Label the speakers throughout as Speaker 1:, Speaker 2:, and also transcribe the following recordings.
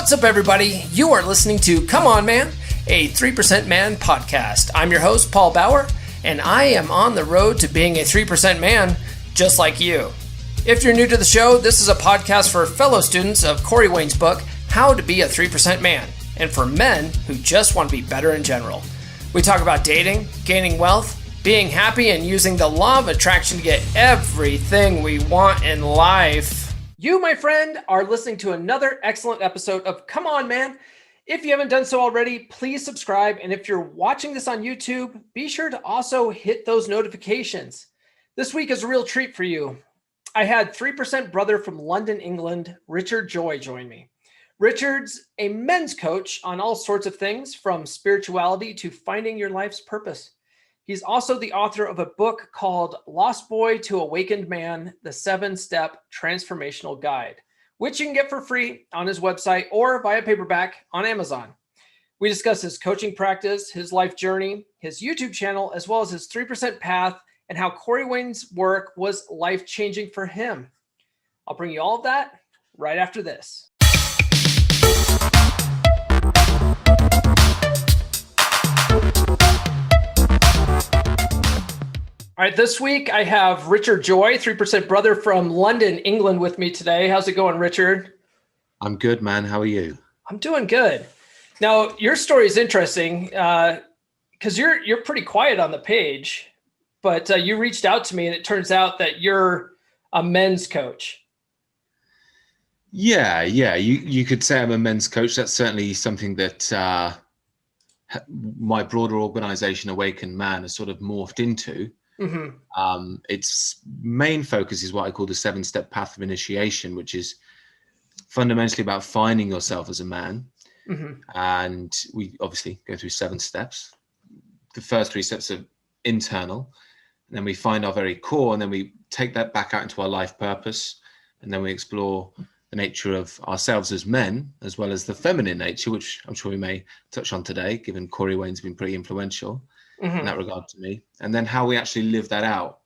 Speaker 1: What's up, everybody? You are listening to Come On Man, a 3% Man podcast. I'm your host, Paul Bauer, and I am on the road to being a 3% man just like you. If you're new to the show, this is a podcast for fellow students of Corey Wayne's book, How to Be a 3% Man, and for men who just want to be better in general. We talk about dating, gaining wealth, being happy, and using the law of attraction to get everything we want in life. You, my friend, are listening to another excellent episode of Come On Man. If you haven't done so already, please subscribe. And if you're watching this on YouTube, be sure to also hit those notifications. This week is a real treat for you. I had 3% brother from London, England, Richard Joy, join me. Richard's a men's coach on all sorts of things, from spirituality to finding your life's purpose. He's also the author of a book called Lost Boy to Awakened Man, the 7-Step Transformational Guide, which you can get for free on his website or via paperback on Amazon. We discuss his coaching practice, his life journey, his YouTube channel, as well as his 3% path and how Corey Wayne's work was life-changing for him. I'll bring you all of that right after this. All right, this week I have Richard Joy, 3% brother from London, England, with me today. How's it going, Richard?
Speaker 2: I'm good, man. How are you?
Speaker 1: I'm doing good. Now, your story is interesting because you're pretty quiet on the page, but you reached out to me, and it turns out that you're a men's coach.
Speaker 2: Yeah. You could say I'm a men's coach. That's certainly something that my broader organization, Awaken Man, has sort of morphed into. Mm-hmm. Its main focus is what I call the 7-step path of initiation, which is fundamentally about finding yourself as a man. Mm-hmm. And we obviously go through 7 steps. The first 3 steps are internal, and then we find our very core, and then we take that back out into our life purpose, and then we explore the nature of ourselves as men, as well as the feminine nature, which I'm sure we may touch on today, given Corey Wayne's been pretty influential in that regard to me, and then how we actually live that out.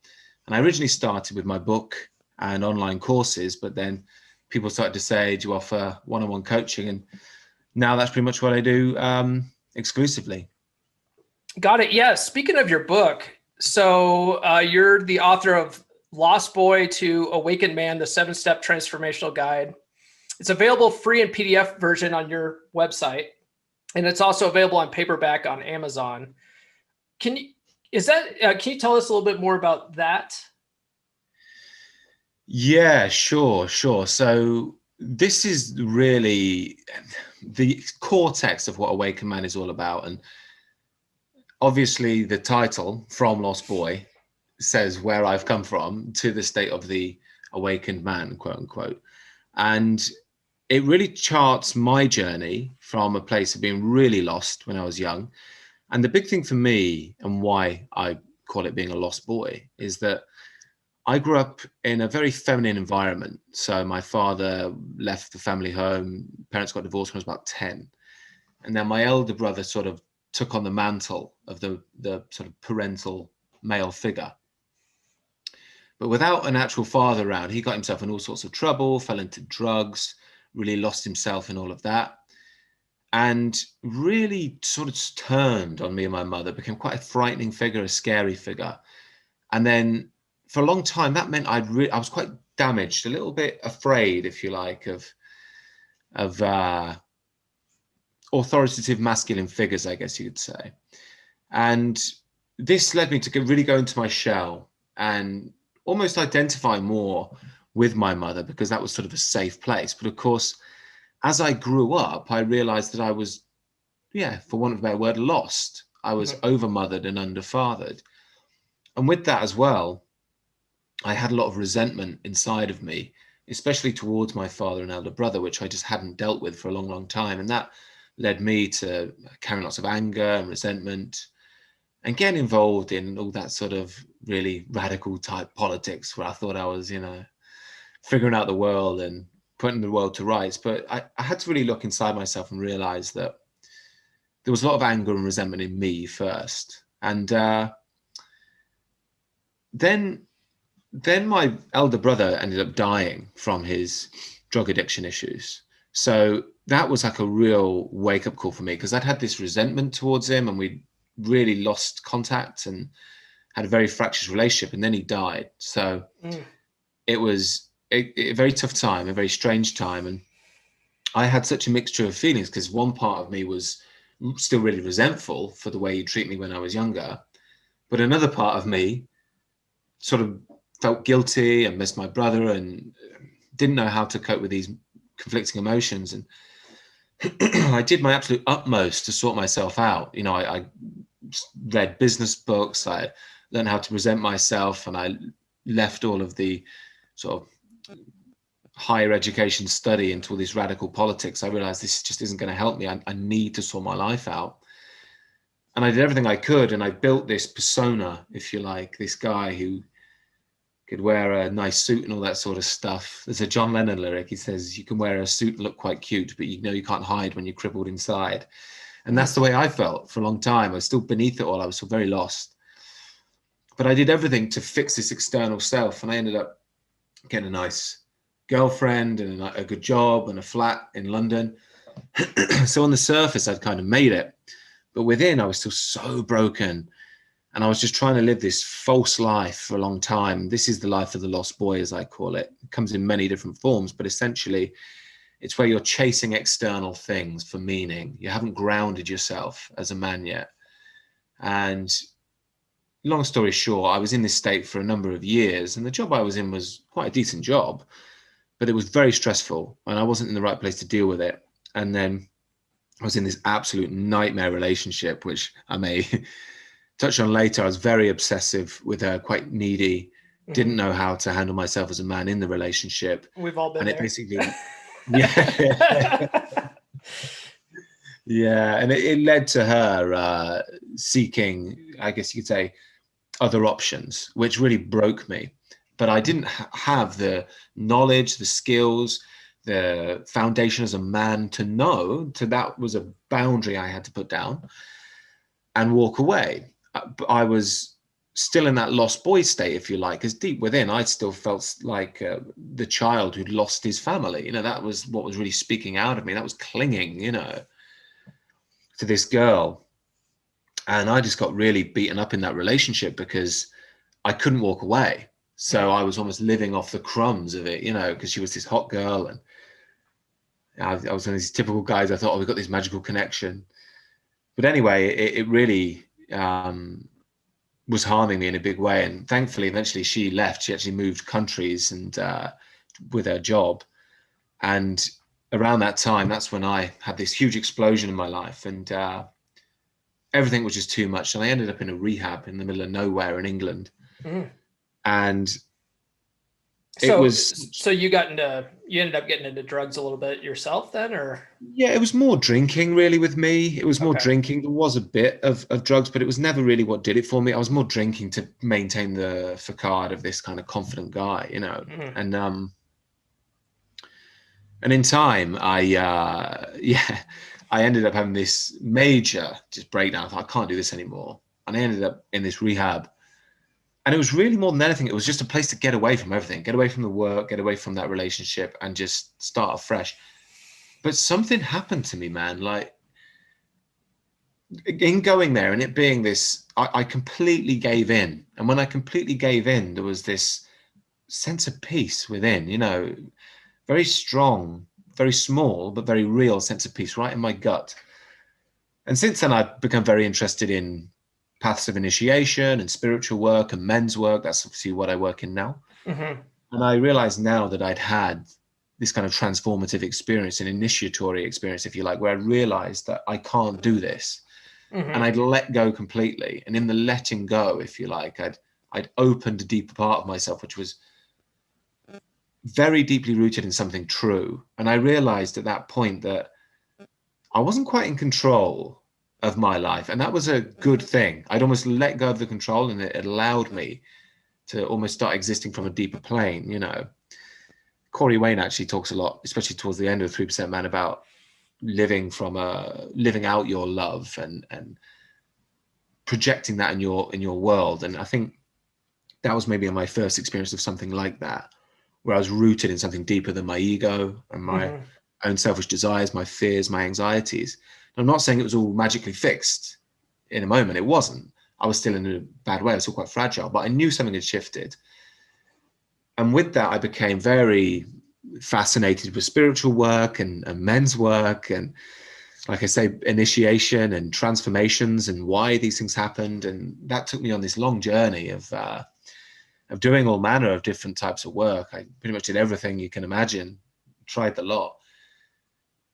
Speaker 2: And I originally started with my book and online courses, but then people started to say, do you offer one-on-one coaching? And now that's pretty much what I do exclusively.
Speaker 1: Got it. Yeah. Speaking of your book, so you're the author of Lost Boy to Awaken Man, the 7-Step Transformational Guide. It's available free in PDF version on your website, and it's also available on paperback on Amazon. Can you tell us a little bit more about that?
Speaker 2: Yeah, sure. So this is really the core text of what Awaken Man is all about. And obviously the title, From Lost Boy, says where I've come from to the state of the awakened man, quote unquote. And it really charts my journey from a place of being really lost when I was young. And the big thing for me, and why I call it being a lost boy, is that I grew up in a very feminine environment. So my father left the family home, parents got divorced when I was about 10. And then my elder brother sort of took on the mantle of the sort of parental male figure. But without an actual father around, he got himself in all sorts of trouble, fell into drugs, really lost himself in all of that. And really sort of turned on me and my mother, became quite a frightening figure, a scary figure. And then for a long time, that meant I was quite damaged, a little bit afraid, if you like, of authoritative masculine figures, I guess you could say. And this led me to really go into my shell and almost identify more with my mother, because that was sort of a safe place. But of course, as I grew up, I realized that I was, for want of a better word, lost. I was over-mothered and under-fathered. And with that as well, I had a lot of resentment inside of me, especially towards my father and elder brother, which I just hadn't dealt with for a long, long time. And that led me to carrying lots of anger and resentment and getting involved in all that sort of really radical type politics, where I thought I was, figuring out the world and putting the world to rights. But I had to really look inside myself and realize that there was a lot of anger and resentment in me first. And then my elder brother ended up dying from his drug addiction issues. So that was like a real wake up call for me, because I'd had this resentment towards him and we really lost contact and had a very fractious relationship, and then he died. So it was a very tough time, a very strange time. And I had such a mixture of feelings, because one part of me was still really resentful for the way he treated me when I was younger. But another part of me sort of felt guilty and missed my brother and didn't know how to cope with these conflicting emotions. And I did my absolute utmost to sort myself out. You know, I read business books, I learned how to present myself, and I left all of the sort of higher education study into all this radical politics. I realized this just isn't going to help me. I need to sort my life out. And I did everything I could, and I built this persona, if you like, this guy who could wear a nice suit and all that sort of stuff. There's a John Lennon lyric. He says, you can wear a suit and look quite cute, but you know you can't hide when you're crippled inside. And that's the way I felt for a long time. I was still beneath it all. I was still very lost. But I did everything to fix this external self, and I ended up getting a nice girlfriend and a good job and a flat in London. So on the surface, I'd kind of made it. But within, I was still so broken. And I was just trying to live this false life for a long time. This is the life of the lost boy, as I call it. It comes in many different forms, but essentially, it's where you're chasing external things for meaning. You haven't grounded yourself as a man yet. And long story short, I was in this state for a number of years, and the job I was in was quite a decent job, but it was very stressful, and I wasn't in the right place to deal with it. And then I was in this absolute nightmare relationship, which I may touch on later. I was very obsessive with her, quite needy, didn't know how to handle myself as a man in the relationship.
Speaker 1: We've all been
Speaker 2: and
Speaker 1: there.
Speaker 2: It basically, yeah. Yeah, and it led to her seeking, I guess you could say, other options, which really broke me. But I didn't have the knowledge, the skills, the foundation as a man to know that was a boundary I had to put down and walk away. I was still in that lost boy state, if you like, because deep within, I still felt like the child who'd lost his family. You know, that was what was really speaking out of me. That was clinging, you know, to this girl. And I just got really beaten up in that relationship because I couldn't walk away. So I was almost living off the crumbs of it, you know, because she was this hot girl. And I was one of these typical guys. I thought, oh, we've got this magical connection. But anyway, it really was harming me in a big way. And thankfully, eventually she left. She actually moved countries and with her job. And around that time, that's when I had this huge explosion in my life. And everything was just too much. And I ended up in a rehab in the middle of nowhere in England. And
Speaker 1: so you ended up getting into drugs a little bit yourself then, or?
Speaker 2: Yeah, it was more drinking really with me. It was more drinking. There was a bit of drugs, but it was never really what did it for me. I was more drinking to maintain the facade of this kind of confident guy, you know. And in time, I ended up having this major just breakdown. I thought, I can't do this anymore. And I ended up in this rehab. And it was really more than anything, it was just a place to get away from everything, get away from the work, get away from that relationship and just start afresh. But something happened to me, man. Like in going there and it being this, I completely gave in. And when I completely gave in, there was this sense of peace within, you know, very strong, very small, but very real sense of peace right in my gut. And since then, I've become very interested in paths of initiation and spiritual work and men's work. That's obviously what I work in now. And I realized now that I'd had this kind of transformative experience, an initiatory experience, if you like, where I realized that I can't do this. And I'd let go completely. And in the letting go, if you like, I'd opened a deeper part of myself, which was very deeply rooted in something true. And I realized at that point that I wasn't quite in control of my life. And that was a good thing. I'd almost let go of the control, and it allowed me to almost start existing from a deeper plane, you know. Corey Wayne actually talks a lot, especially towards the end of 3% Man, about living out your love and projecting that in your world. And I think that was maybe my first experience of something like that, where I was rooted in something deeper than my ego and my own selfish desires, my fears, my anxieties. And I'm not saying it was all magically fixed in a moment. It wasn't. I was still in a bad way. I was still quite fragile, but I knew something had shifted. And with that, I became very fascinated with spiritual work and men's work, and like I say, initiation and transformations and why these things happened. And that took me on this long journey of doing all manner of different types of work. I pretty much did everything you can imagine, tried the lot.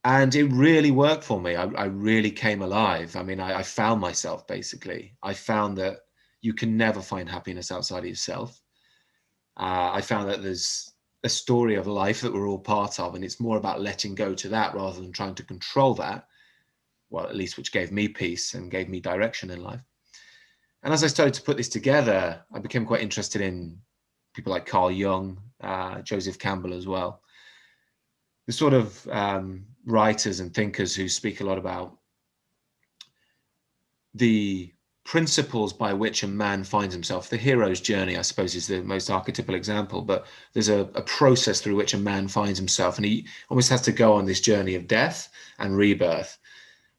Speaker 2: And it really worked for me. I really came alive. I mean, I found myself, basically. I found that you can never find happiness outside of yourself. I found that there's a story of life that we're all part of, and it's more about letting go to that rather than trying to control that. Well, at least which gave me peace and gave me direction in life. And as I started to put this together, I became quite interested in people like Carl Jung, Joseph Campbell as well. The sort of writers and thinkers who speak a lot about the principles by which a man finds himself. The hero's journey, I suppose, is the most archetypal example, but there's a process through which a man finds himself, and he almost has to go on this journey of death and rebirth.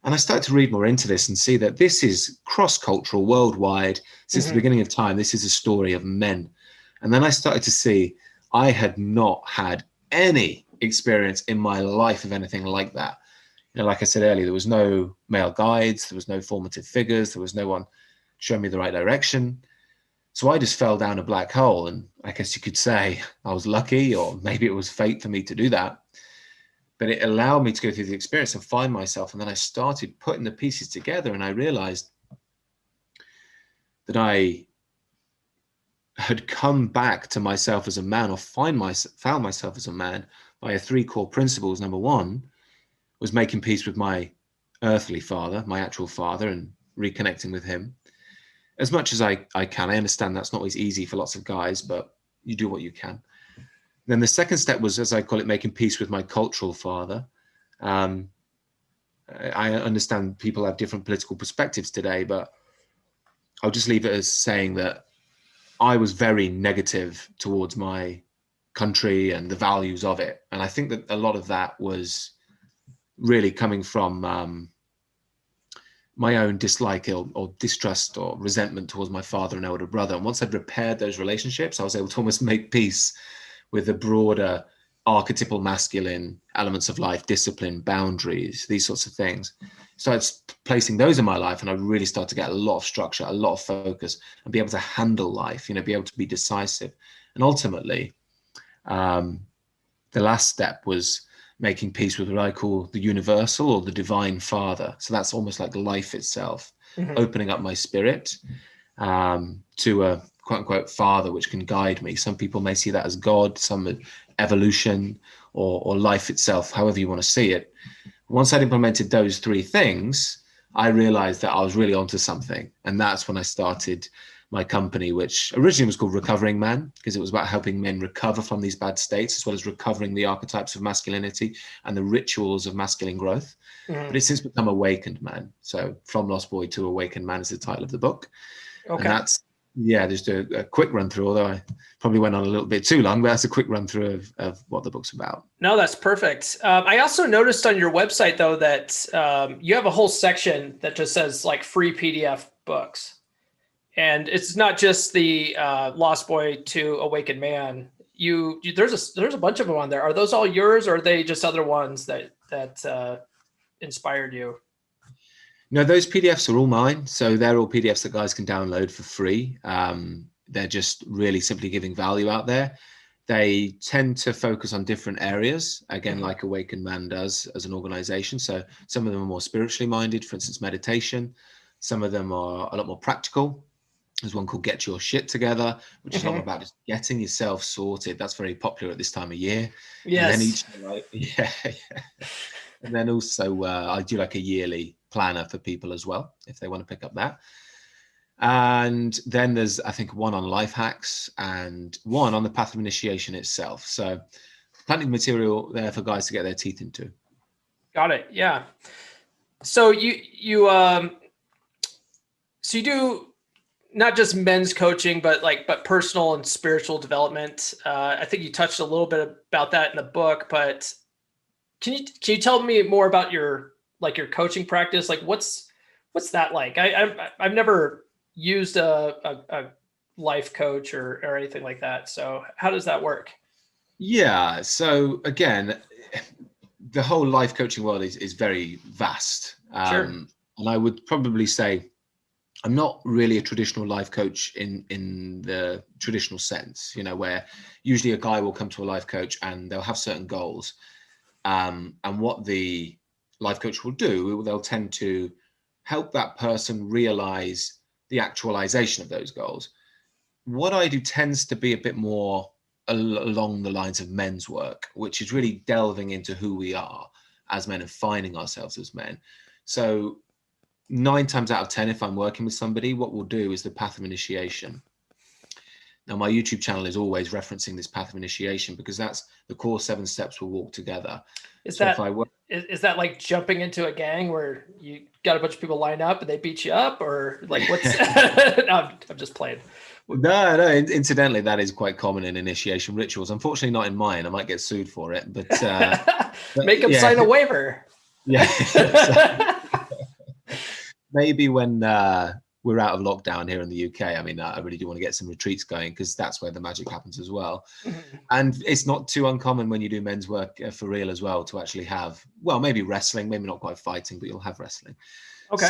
Speaker 2: And I started to read more into this and see that this is cross-cultural, worldwide. Since the beginning of time, this is a story of men. And then I started to see I had not had any experience in my life of anything like that. You know, like I said earlier, there was no male guides, there was no formative figures, there was no one showing me the right direction. So I just fell down a black hole. And I guess you could say I was lucky, or maybe it was fate for me to do that. But it allowed me to go through the experience and find myself. And then I started putting the pieces together, and I realized that I had come back to myself as a man, or found myself as a man via three core principles. Number one was making peace with my earthly father, my actual father, and reconnecting with him as much as I can. I understand that's not always easy for lots of guys, but you do what you can. Then the second step was, as I call it, making peace with my cultural father. I understand people have different political perspectives today, but I'll just leave it as saying that I was very negative towards my country and the values of it. And I think that a lot of that was really coming from my own dislike or distrust or resentment towards my father and elder brother. And once I'd repaired those relationships, I was able to almost make peace with the broader archetypal masculine elements of life, discipline, boundaries, these sorts of things. Started placing those in my life, and I really started to get a lot of structure, a lot of focus, and be able to handle life, be able to be decisive. And ultimately, the last step was making peace with what I call the universal or the divine father. So that's almost like life itself, opening up my spirit to a quote unquote father which can guide me. Some people may see that as God, some evolution, or life itself, however you want to see it. Once I'd implemented those three things, I realized that I was really onto something. And that's when I started my company, which originally was called Recovering Man, because it was about helping men recover from these bad states, as well as recovering the archetypes of masculinity and the rituals of masculine growth. But it's since become Awakened Man. So From Lost Boy to Awakened Man is the title of the book. Okay. And that's, just a quick run through, although I probably went on a little bit too long, but that's a quick run through of what the book's about.
Speaker 1: No, that's perfect. I also noticed on your website, though, that you have a whole section that just says like free PDF books. And it's not just the Lost Boy to Awakened Man. There's a bunch of them on there. Are those all yours, or are they just other ones that inspired you?
Speaker 2: No, those PDFs are all mine. So they're all PDFs that guys can download for free. They're just really simply giving value out there. They tend to focus on different areas, again, like Awakened Man does as an organization. So some of them are more spiritually minded, for instance, meditation. Some of them are a lot more practical. There's one called Get Your Shit Together, which is a lot about just getting yourself sorted. That's very popular at this time of year.
Speaker 1: Yes.
Speaker 2: And then And then also I do like a yearly planner for people as well, if they want to pick up that. And then there's, I think, one on life hacks and one on the path of initiation itself. So plenty of material there for guys to get their teeth into.
Speaker 1: Got it. Yeah. So you do not just men's coaching, but personal and spiritual development. I think you touched a little bit about that in the book, but Can you tell me more about your coaching practice? Like what's that like? I've never used a life coach or anything like that. So how does that work?
Speaker 2: Yeah. So again, the whole life coaching world is very vast.
Speaker 1: Sure.
Speaker 2: And I would probably say I'm not really a traditional life coach in the traditional sense, where usually a guy will come to a life coach and they'll have certain goals. And what the life coach will do, they'll tend to help that person realize the actualization of those goals. What I do tends to be a bit more along the lines of men's work, which is really delving into who we are as men and finding ourselves as men. So 9 times out of 10, if I'm working with somebody, what we'll do is the path of initiation. Now, my YouTube channel is always referencing this path of initiation because that's the core 7 steps we'll walk together.
Speaker 1: Is that like jumping into a gang where you got a bunch of people lined up and they beat you up, or like what's? No, I'm just playing.
Speaker 2: No. Incidentally, that is quite common in initiation rituals. Unfortunately, not in mine. I might get sued for it, but
Speaker 1: make them sign a waiver.
Speaker 2: Yeah. Maybe when we're out of lockdown here in the UK, I mean, I really do want to get some retreats going because that's where the magic happens as well. Mm-hmm. And it's not too uncommon when you do men's work for real as well to actually have, well, maybe wrestling, maybe not quite fighting, but you'll have wrestling. Okay.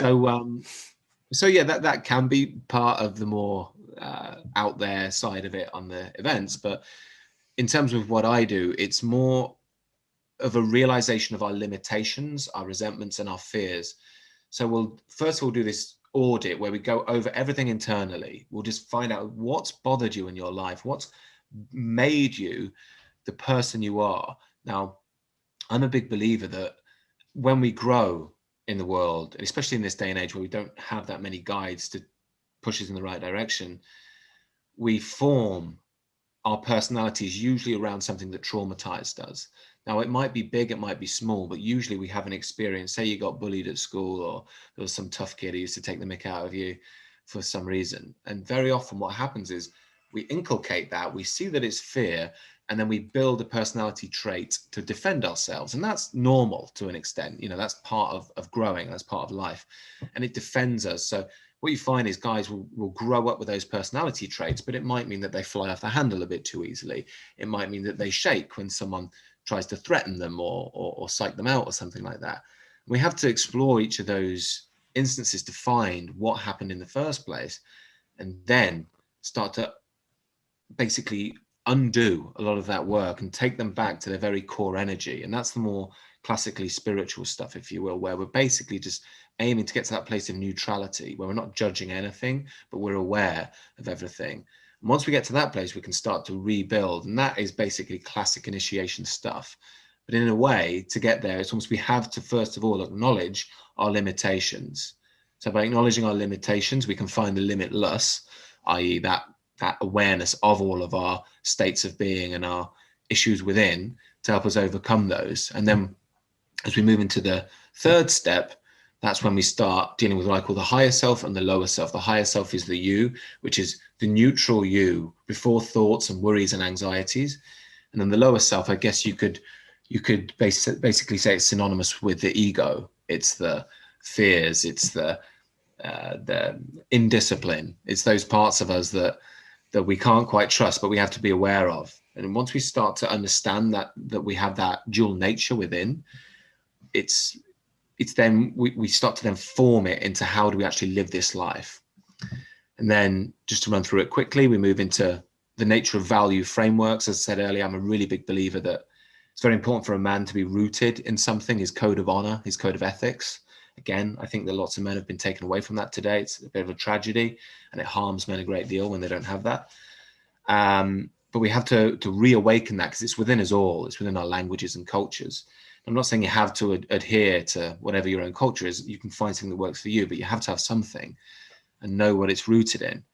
Speaker 2: So yeah, that can be part of the more out there side of it on the events. But in terms of what I do, it's more of a realization of our limitations, our resentments, and our fears. So we'll first of all do this audit where we go over everything internally. We'll just find out what's bothered you in your life, what's made you the person you are. Now, I'm a big believer that when we grow in the world, especially in this day and age where we don't have that many guides to push us in the right direction, we form our personalities usually around something that traumatized us. Now, it might be big, it might be small, but usually we have an experience. Say you got bullied at school, or there was some tough kid who used to take the mick out of you for some reason. And very often what happens is we inculcate that, we see that it's fear, and then we build a personality trait to defend ourselves. And that's normal to an extent. That's part of growing, that's part of life. And it defends us. So what you find is guys will grow up with those personality traits, but it might mean that they fly off the handle a bit too easily. It might mean that they shake when someone tries to threaten them or psych them out or something like that. We have to explore each of those instances to find what happened in the first place, and then start to basically undo a lot of that work and take them back to their very core energy. And that's the more classically spiritual stuff, if you will, where we're basically just aiming to get to that place of neutrality where we're not judging anything, but we're aware of everything. And once we get to that place, we can start to rebuild. And that is basically classic initiation stuff. But in a way, to get there, it's almost we have to, first of all, acknowledge our limitations. So by acknowledging our limitations, we can find the limitless, i.e. that awareness of all of our states of being and our issues within to help us overcome those. And then as we move into the third step, that's when we start dealing with what I call the higher self and the lower self. The higher self is the you, which is the neutral you before thoughts and worries and anxieties. And then the lower self, I guess you could basically say it's synonymous with the ego. It's the fears, it's the indiscipline. It's those parts of us that we can't quite trust, but we have to be aware of. And once we start to understand that we have that dual nature within, it's then we start to then form it into how do we actually live this life. And then just to run through it quickly, we move into the nature of value frameworks. As I said earlier, I'm a really big believer that it's very important for a man to be rooted in something, his code of honor, his code of ethics. Again, I think that lots of men have been taken away from that today. It's a bit of a tragedy, and it harms men a great deal when they don't have that. But we have to reawaken that because it's within us all. It's within our languages and cultures. I'm not saying you have to adhere to whatever your own culture is. You can find something that works for you, but you have to have something and know what it's rooted in.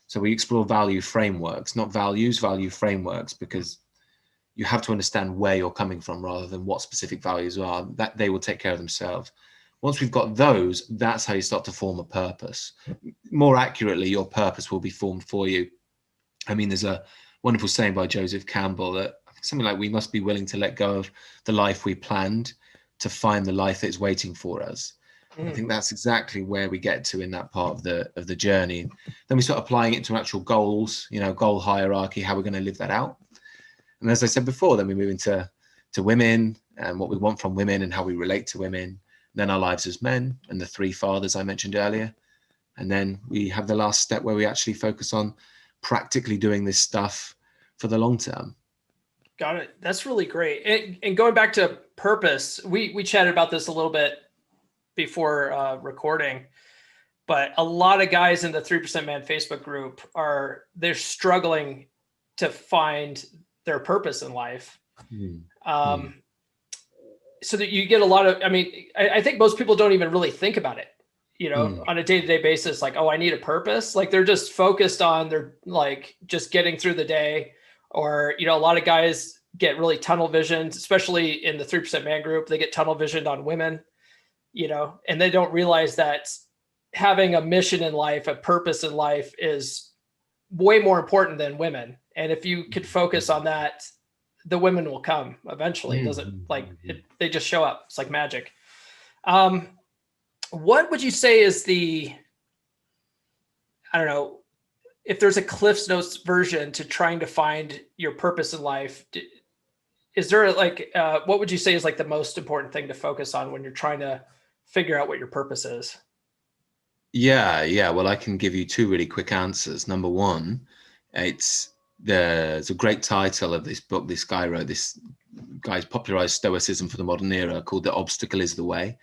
Speaker 2: So we explore value frameworks, not values, value frameworks, because you have to understand where you're coming from rather than what specific values are. That they will take care of themselves. Once we've got those, that's how you start to form a purpose. More accurately, your purpose will be formed for you. I mean, there's a wonderful saying by Joseph Campbell that something like we must be willing to let go of the life we planned to find the life that's waiting for us. I think that's exactly where we get to in that part of the journey. Then we start applying it to actual goals, goal hierarchy, how we're going to live that out. And as I said before, then we move into women and what we want from women and how we relate to women. And then our lives as men and the 3 fathers I mentioned earlier. And then we have the last step where we actually focus on practically doing this stuff for the long term.
Speaker 1: Got it. That's really great. And going back to purpose, we chatted about this a little bit before recording, but a lot of guys in the 3% Man Facebook group they're struggling to find their purpose in life. So that you get a lot of, I think most people don't even really think about it, on a day-to-day basis, like, oh, I need a purpose. Like they're just focused on just getting through the day. Or, a lot of guys get really tunnel visioned, especially in the 3% Man group, they get tunnel visioned on women, and they don't realize that having a mission in life, a purpose in life is way more important than women. And if you could focus on that, the women will come eventually. It doesn't they just show up. It's like magic. What would you say is I don't know, if there's a Cliff's Notes version to trying to find your purpose in life, is there what would you say is like the most important thing to focus on when you're trying to figure out what your purpose is?
Speaker 2: Yeah. Well, I can give you 2 really quick answers. Number one, there's a great title of this book this guy wrote. This guy's popularized Stoicism for the modern era, called The Obstacle is the Way.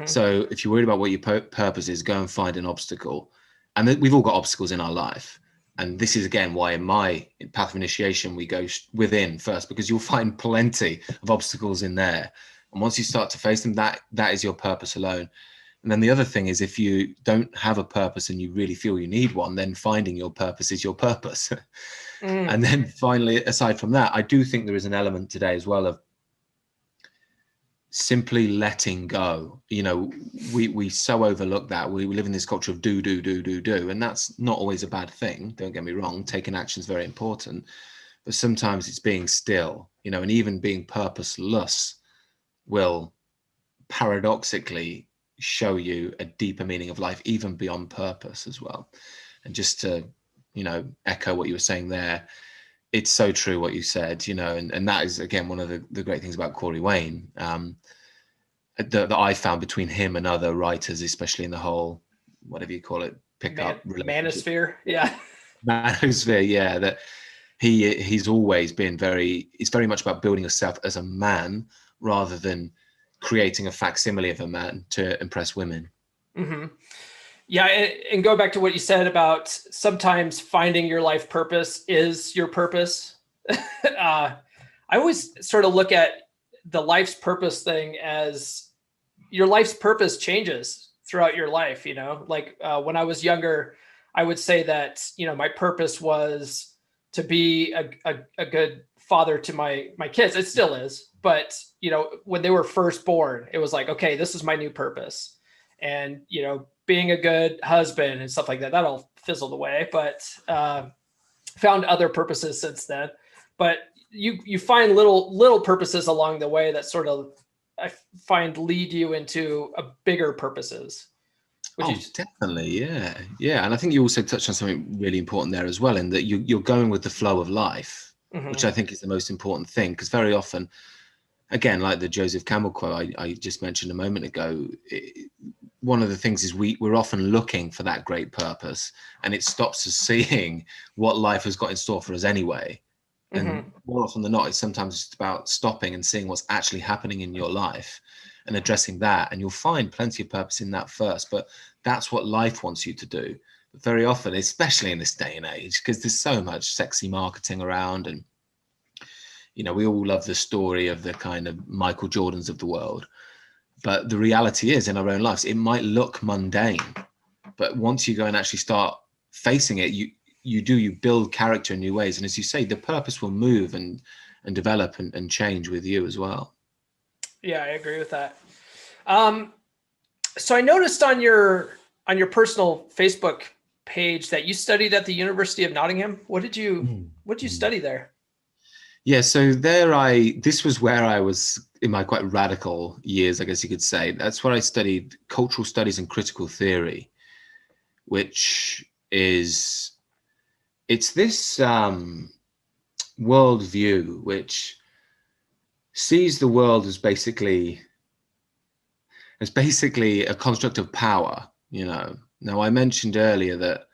Speaker 2: So if you're worried about what your purpose is, go and find an obstacle. And we've all got obstacles in our life. And this is, again, why in my path of initiation, we go within first, because you'll find plenty of obstacles in there. And once you start to face them, that is your purpose alone. And then the other thing is, if you don't have a purpose and you really feel you need one, then finding your purpose is your purpose. And then finally, aside from that, I do think there is an element today as well of simply letting go. We so overlook that. We live in this culture of do, and that's not always a bad thing. Don't get me wrong. Taking action is very important, but sometimes it's being still, and even being purposeless will paradoxically show you a deeper meaning of life, even beyond purpose as well. And just to, echo what you were saying there, it's so true what you said, and that is, again, one of the great things about Corey Wayne, that I found between him and other writers, especially in the whole, whatever you call it,
Speaker 1: manosphere. Yeah.
Speaker 2: Manosphere. Yeah. That he's always been it's very much about building yourself as a man rather than creating a facsimile of a man to impress women.
Speaker 1: Yeah. And go back to what you said about sometimes finding your life purpose is your purpose. I always sort of look at the life's purpose thing as your life's purpose changes throughout your life. When I was younger, I would say that, my purpose was to be a good father to my kids. It still is. But, when they were first born, it was like, okay, this is my new purpose. And, being a good husband and stuff like that, that all fizzled away, but found other purposes since then. But you find little purposes along the way that sort of, I find, lead you into a bigger purposes.
Speaker 2: Definitely. Yeah. And I think you also touched on something really important there as well, in that you're going with the flow of life, which I think is the most important thing. Because very often, again, like the Joseph Campbell quote I just mentioned a moment ago, one of the things is we're often looking for that great purpose, and it stops us seeing what life has got in store for us anyway. And more often than not, it's sometimes just about stopping and seeing what's actually happening in your life and addressing that. And you'll find plenty of purpose in that first, but that's what life wants you to do. But very often, especially in this day and age, because there's so much sexy marketing around, and we all love the story of the kind of Michael Jordans of the world. But the reality is, in our own lives, it might look mundane, but once you go and actually start facing it, you build character in new ways. And as you say, the purpose will move and develop and change with you as well.
Speaker 1: Yeah, I agree with that. So I noticed on your personal Facebook page that you studied at the University of Nottingham. What did you study there?
Speaker 2: Yeah, so this was where I was in my quite radical years, I guess you could say. That's where I studied cultural studies and critical theory, which is, it's this worldview which sees the world as basically a construct of power, you know. Now, I mentioned earlier that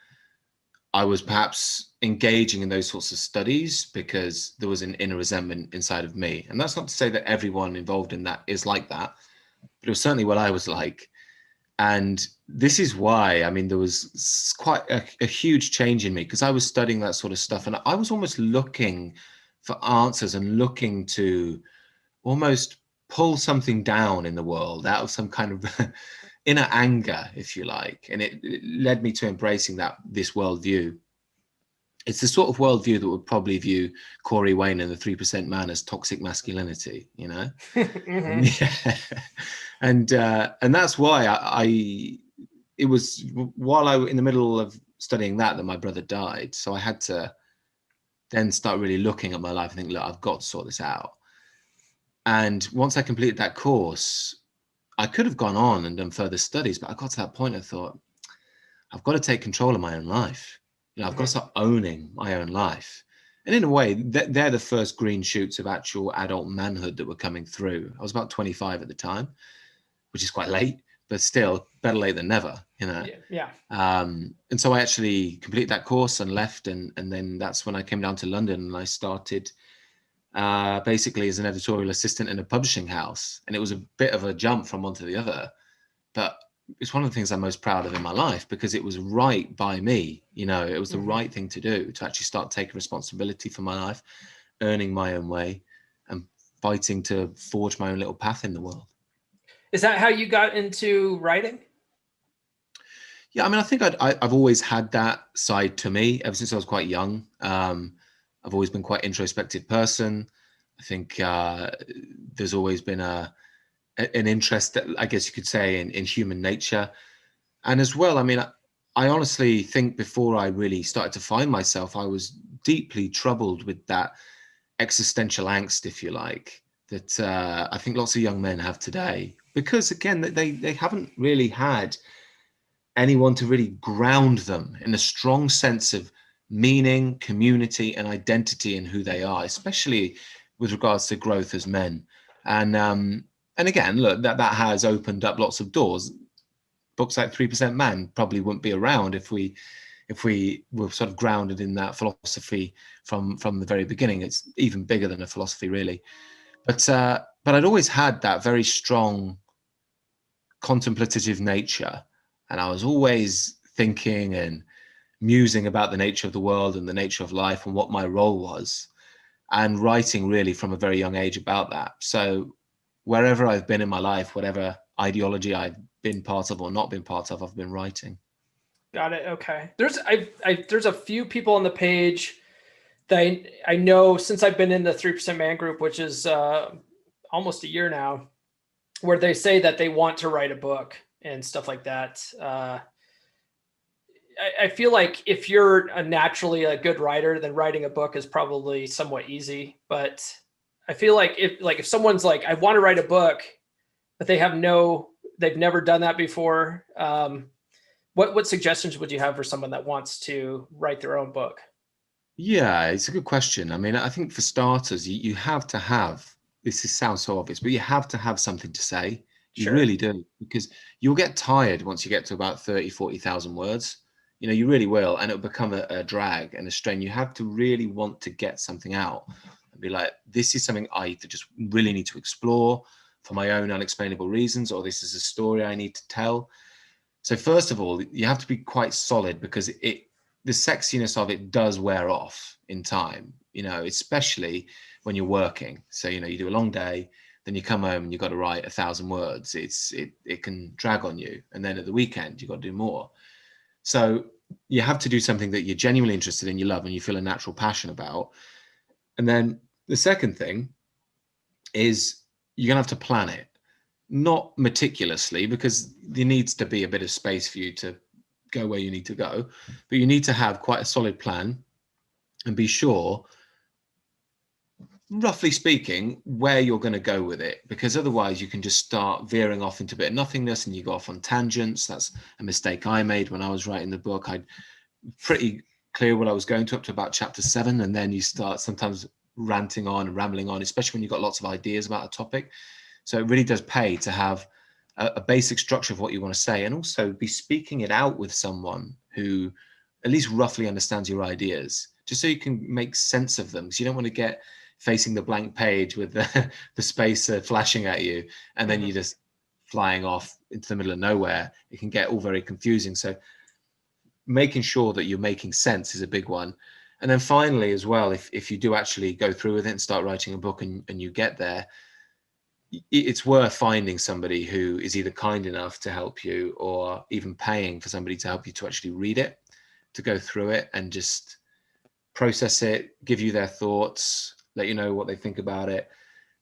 Speaker 2: I was perhaps engaging in those sorts of studies because there was an inner resentment inside of me. And that's not to say that everyone involved in that is like that, but it was certainly what I was like. And this is why, I mean, there was quite a huge change in me because I was studying that sort of stuff and I was almost looking for answers and looking to almost pull something down in the world out of some kind of inner anger, if you like. And it led me to embracing this worldview. It's the sort of worldview that would probably view Corey Wayne and the 3% Man as toxic masculinity, you know?
Speaker 1: Mm-hmm.
Speaker 2: Yeah. And that's why it was while I was in the middle of studying that my brother died. So I had to then start really looking at my life and think, look, I've got to sort this out. And once I completed that course, I could have gone on and done further studies, but I got to that point, I thought, I've got to take control of my own life. You know, I've got to start owning my own life. And in a way, they're the first green shoots of actual adult manhood that were coming through. I was about 25 at the time, which is quite late, but still better late than never, you know.
Speaker 1: Yeah.
Speaker 2: And so I actually completed that course and left. And then that's when I came down to London and I started basically as an editorial assistant in a publishing house. And it was a bit of a jump from one to the other. But it's one of the things I'm most proud of in my life because it was right by me. You know, it was the right thing to do to actually start taking responsibility for my life, earning my own way and fighting to forge my own little path in the world.
Speaker 1: Is that how you got into writing?
Speaker 2: Yeah, I mean, I think I've always had that side to me ever since I was quite young. I've always been quite introspective person. I think there's always been an interest, that I guess you could say, in human nature. And as well, I mean, I honestly think before I really started to find myself, I was deeply troubled with that existential angst, if you like, that I think lots of young men have today. Because again, they haven't really had anyone to really ground them in a strong sense of meaning, community, and identity in who they are, especially with regards to growth as men. And again, look, that has opened up lots of doors. Books like 3% Man probably wouldn't be around if we were sort of grounded in that philosophy from the very beginning. It's even bigger than a philosophy, really. But I'd always had that very strong contemplative nature, and I was always thinking and musing about the nature of the world and the nature of life and what my role was, and writing really from a very young age about that. So wherever I've been in my life, whatever ideology I've been part of or not been part of, I've been writing.
Speaker 1: Got it. Okay. There's a few people on the page that I know since I've been in the 3% Man group, which is almost a year now, where they say that they want to write a book and stuff like that. I feel like if you're naturally a good writer, then writing a book is probably somewhat easy. But I feel like if someone's like, I want to write a book, but they've never done that before. What suggestions would you have for someone that wants to write their own book?
Speaker 2: Yeah, it's a good question. I mean, I think for starters, you have to have, sounds so obvious, but you have to have something to say. You
Speaker 1: Sure.
Speaker 2: really do, because you'll get tired once you get to about 30, 40,000 words. You know, you really will, and it'll become a drag and a strain. You have to really want to get something out and be like, this is something I either just really need to explore for my own unexplainable reasons, or this is a story I need to tell. So first of all, you have to be quite solid because the sexiness of it does wear off in time, you know, especially when you're working. So, you know, you do a long day, then you come home and you've got to write 1,000 words. It can drag on you. And then at the weekend, you've got to do more. So you have to do something that you're genuinely interested in, you love, and you feel a natural passion about. And then the second thing is you're going to have to plan it, not meticulously, because there needs to be a bit of space for you to go where you need to go, but you need to have quite a solid plan and be sure roughly speaking, where you're going to go with it, because otherwise you can just start veering off into a bit of nothingness and you go off on tangents. That's a mistake I made when I was writing the book. I'd pretty clear what I was going to up to about chapter 7, and then you start sometimes ranting on and rambling on, especially when you've got lots of ideas about a topic. So it really does pay to have a basic structure of what you want to say, and also be speaking it out with someone who at least roughly understands your ideas, just so you can make sense of them. Because you don't want to get facing the blank page with the spacer flashing at you, and then you're just flying off into the middle of nowhere. It can get all very confusing. So making sure that you're making sense is a big one. And then finally, as well, if you do actually go through with it and start writing a book and you get there, it's worth finding somebody who is either kind enough to help you or even paying for somebody to help you to actually read it, to go through it and just process it, give you their thoughts, let you know what they think about it.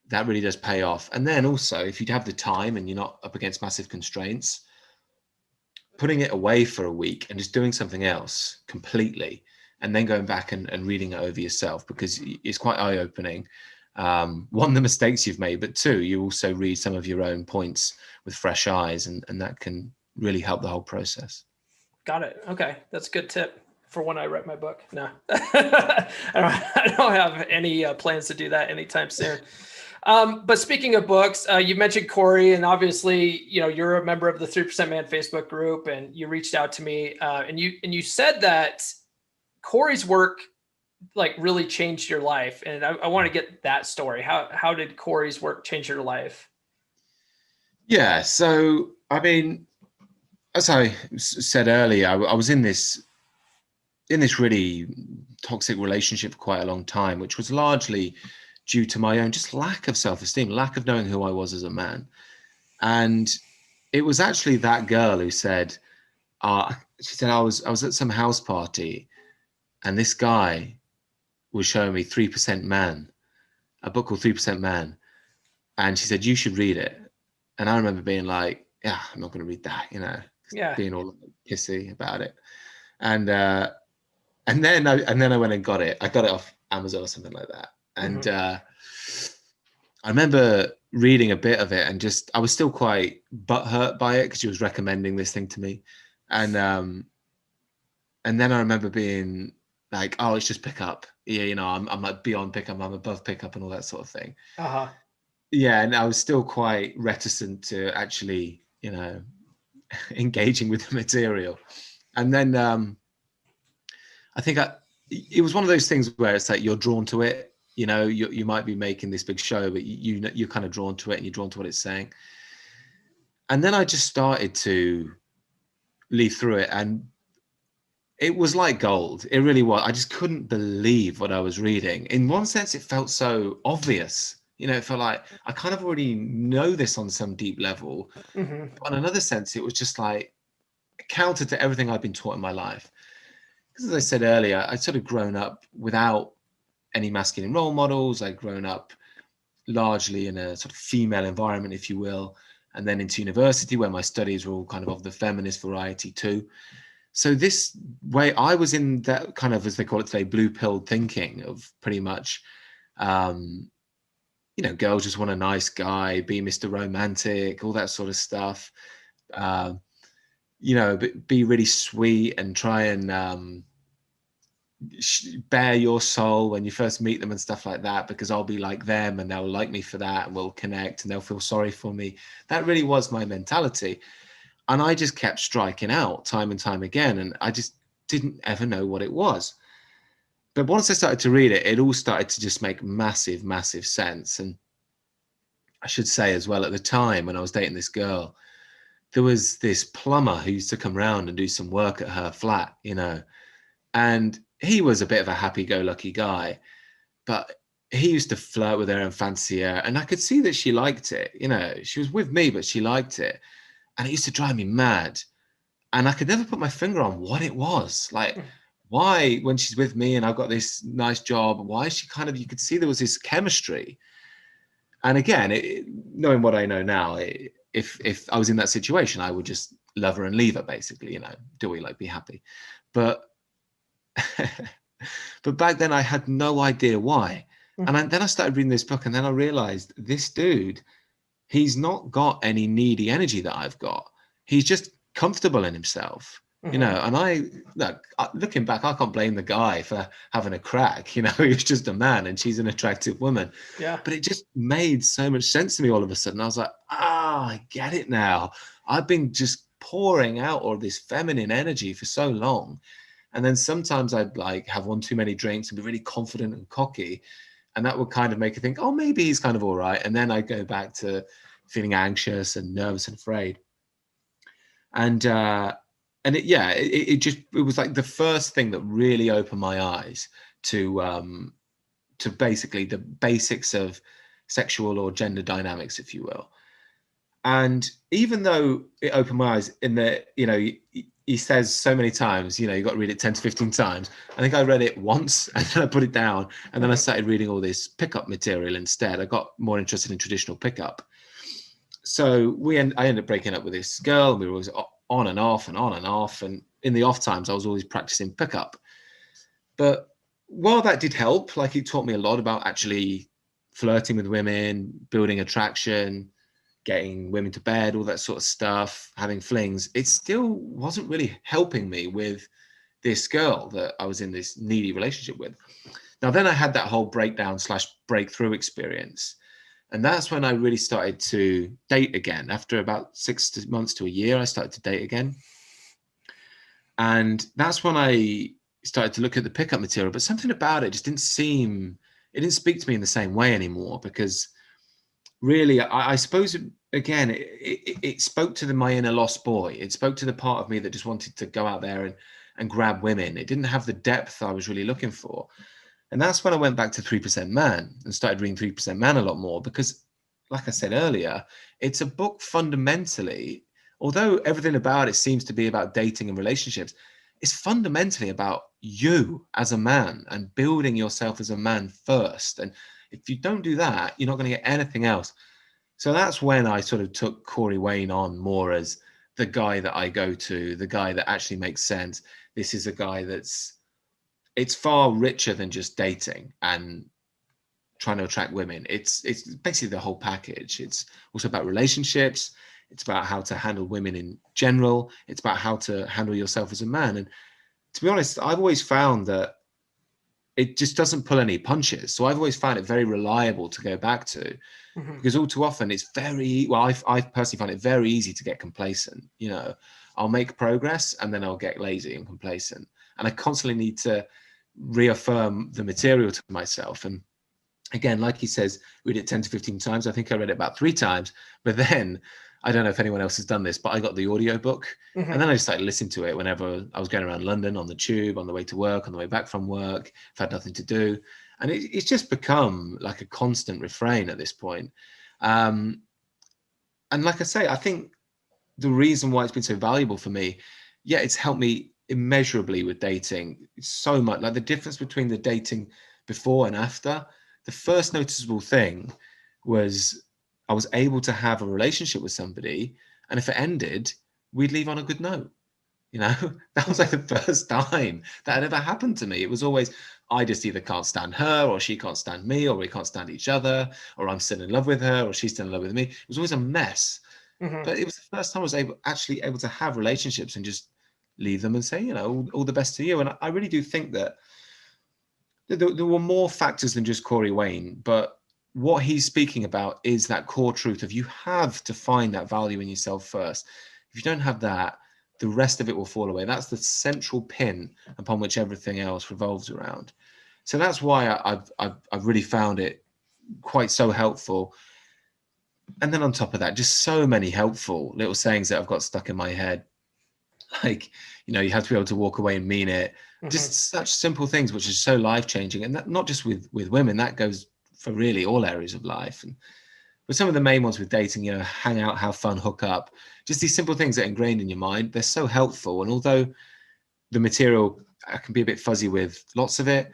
Speaker 2: That really does pay off. And then also, if you have the time and you're not up against massive constraints, putting it away for a week and just doing something else completely, and then going back and reading it over yourself, because it's quite eye-opening. One, the mistakes you've made, but two, you also read some of your own points with fresh eyes, and that can really help the whole process.
Speaker 1: Got it. Okay. That's a good tip for when I write my book. No, I don't have any plans to do that anytime soon. But speaking of books, you mentioned Corey, and obviously, you're a member of the 3% Man Facebook group, and you reached out to me, and you said that Corey's work like really changed your life, and I want to get that story. How did Corey's work change your life?
Speaker 2: Yeah, so I mean, as I said earlier, I was in this really toxic relationship for quite a long time, which was largely due to my own just lack of self-esteem, lack of knowing who I was as a man. And it was actually that girl who said, she said, I was at some house party and this guy was showing me 3% Man, a book called 3% Man. And she said, you should read it. And I remember being like, yeah, I'm not going to read that, being all pissy about it. And then I went and got it. I got it off Amazon or something like that. And I remember reading a bit of it and I was still quite butthurt by it because she was recommending this thing to me. And then I remember being like, oh, it's just pickup. Yeah, I'm like beyond pickup. I'm above pickup and all that sort of thing. Yeah, and I was still quite reticent to actually, engaging with the material. And then I think it was one of those things where it's like you're drawn to it. You might be making this big show, but you're kind of drawn to it and you're drawn to what it's saying. And then I just started to leaf through it, and it was like gold. It really was. I just couldn't believe what I was reading. In one sense, it felt so obvious. It felt like I kind of already know this on some deep level. But in another sense, it was just like counter to everything I've been taught in my life. Because as I said earlier, I'd sort of grown up without any masculine role models. I'd grown up largely in a sort of female environment, if you will, and then into university where my studies were all kind of the feminist variety too. So this way, I was in that kind of, as they call it today, blue pill thinking of pretty much, girls just want a nice guy, be Mr. Romantic, all that sort of stuff. Be really sweet and try and bare your soul when you first meet them and stuff like that, because I'll be like them and they'll like me for that and we'll connect and they'll feel sorry for me. That really was my mentality. And I just kept striking out time and time again. And I just didn't ever know what it was. But once I started to read it, it all started to just make massive, massive sense. And I should say as well, at the time when I was dating this girl, there was this plumber who used to come round and do some work at her flat, and he was a bit of a happy-go-lucky guy, but he used to flirt with her and fancy her. And I could see that she liked it. She was with me, but she liked it. And it used to drive me mad. And I could never put my finger on what it was. Like, why, when she's with me and I've got this nice job, why is she you could see there was this chemistry. And again, knowing what I know now, if I was in that situation, I would just love her and leave her, basically, do we be happy. But back then I had no idea why. And then I started reading this book, and then I realized this dude, he's not got any needy energy that I've got. He's just comfortable in himself, you know. And looking back, I can't blame the guy for having a crack. You know, he was just a man, and she's an attractive woman.
Speaker 1: Yeah.
Speaker 2: But it just made so much sense to me all of a sudden. I was like, I get it now. I've been just pouring out all this feminine energy for so long. And then sometimes I'd like have one too many drinks and be really confident and cocky. And that would kind of make you think, oh, maybe he's kind of all right. And then I go back to feeling anxious and nervous and afraid. And it was like the first thing that really opened my eyes to basically the basics of sexual or gender dynamics, if you will. And even though it opened my eyes in the, you know, he says so many times, you know, you got to read it 10 to 15 times. I think I read it once and then I put it down. And then I started reading all this pickup material instead. I got more interested in traditional pickup. So I ended up breaking up with this girl, and we were always on and off and on and off. And in the off times, I was always practicing pickup. But while that did help, like it taught me a lot about actually flirting with women, building attraction, getting women to bed, all that sort of stuff, having flings, it still wasn't really helping me with this girl that I was in this needy relationship with. Now, then I had that whole breakdown/breakthrough experience. And that's when I really started to date again. After about 6 months to a year, I started to date again. And that's when I started to look at the pickup material, but something about it just didn't speak to me in the same way anymore, because really, I suppose, again, it spoke to my inner lost boy. It spoke to the part of me that just wanted to go out there and grab women. It didn't have the depth I was really looking for. And that's when I went back to 3% Man and started reading 3% Man a lot more, because, like I said earlier, it's a book fundamentally, although everything about it seems to be about dating and relationships, it's fundamentally about you as a man and building yourself as a man first. And if you don't do that, you're not going to get anything else. So that's when I sort of took Corey Wayne on more as the guy that I go to, the guy that actually makes sense. This is a guy it's far richer than just dating and trying to attract women. It's basically the whole package. It's also about relationships. It's about how to handle women in general. It's about how to handle yourself as a man. And to be honest, I've always found that it just doesn't pull any punches. So I've always found it very reliable to go back to, because all too often it's I personally find it very easy to get complacent. You know, I'll make progress and then I'll get lazy and complacent. And I constantly need to reaffirm the material to myself. And again, like he says, read it 10 to 15 times. I think I read it about 3 times, but then I don't know if anyone else has done this, but I got the audio book and then I just started listening to it whenever I was going around London, on the tube, on the way to work, on the way back from work, if I had nothing to do. And it's just become like a constant refrain at this point. And like I say, I think the reason why it's been so valuable for me, it's helped me immeasurably with dating so much. Like the difference between the dating before and after, the first noticeable thing was I was able to have a relationship with somebody, and if it ended, we'd leave on a good note. You know, that was like the first time that had ever happened to me. It was always, I just either can't stand her, or she can't stand me, or we can't stand each other, or I'm still in love with her, or she's still in love with me. It was always a mess. But it was the first time I was actually able to have relationships and just leave them and say, you know, all the best to you. And I really do think that there were more factors than just Corey Wayne, but what he's speaking about is that core truth of you have to find that value in yourself first. If you don't have that, the rest of it will fall away. That's the central pin upon which everything else revolves around. So that's why I've really found it quite so helpful. And then on top of that, just so many helpful little sayings that I've got stuck in my head. Like, you know, you have to be able to walk away and mean it. Just such simple things, which is so life-changing. And that, not just with women, that goes for really all areas of life. And but some of the main ones with dating, you know, hang out, have fun, hook up, just these simple things that are ingrained in your mind, they're so helpful. And although the material I can be a bit fuzzy with lots of it,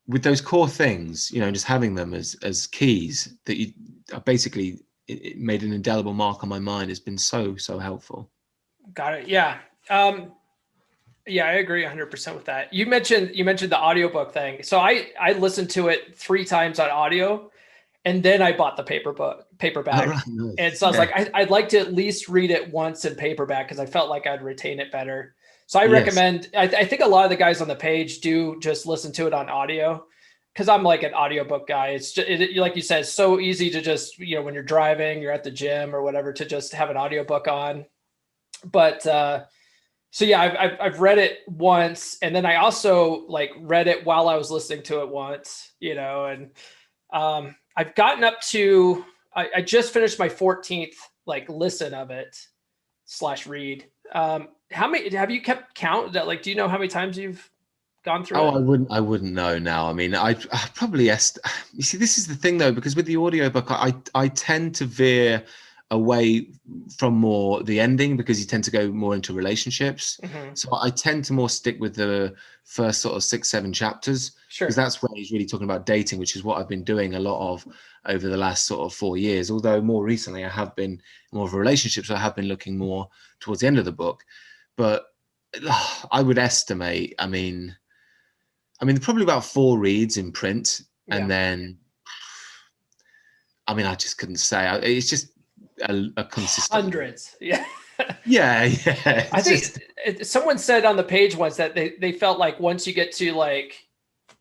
Speaker 2: with those core things, you know, just having them as keys that you are basically, it made an indelible mark on my mind, has been so helpful.
Speaker 1: Got it. Yeah. Yeah, I agree 100% with that. You mentioned the audiobook thing. So I listened to it 3 times on audio, and then I bought the
Speaker 2: All
Speaker 1: paperback.
Speaker 2: right,
Speaker 1: And
Speaker 2: nice.
Speaker 1: so I was
Speaker 2: Yeah.
Speaker 1: like, I'd like to at least read it once in paperback because I felt like I'd retain it better. So I
Speaker 2: Yes.
Speaker 1: recommend. I think a lot of the guys on the page do just listen to it on audio because I'm like an audiobook guy. It's just, like you said, it's so easy to just when you're driving, you're at the gym or whatever, to just have an audiobook on. But so yeah, I've read it once, and then I also like read it while I was listening to it once, and I've gotten up to I just finished my 14th like listen of it slash read. How many have you kept count? That like, do you know how many times you've gone through
Speaker 2: Oh,
Speaker 1: it?
Speaker 2: I wouldn't know now. I mean, I probably you see, this is the thing though, because with the audiobook, I tend to veer away from more the ending because you tend to go more into relationships.
Speaker 1: Mm-hmm.
Speaker 2: So I tend to more stick with the first sort of 6, 7 chapters because
Speaker 1: Sure.
Speaker 2: that's where he's really talking about dating, which is what I've been doing a lot of over the last sort of 4 years. Although more recently I have been more of a relationship, so I have been looking more towards the end of the book. But I would estimate, I mean, probably about 4 reads in print,
Speaker 1: Yeah.
Speaker 2: and then, I mean, I just couldn't say. It's just a consistent.
Speaker 1: Hundreds. Yeah.
Speaker 2: Yeah, yeah.
Speaker 1: I
Speaker 2: It's just
Speaker 1: think someone said on the page once that they felt like once you get to like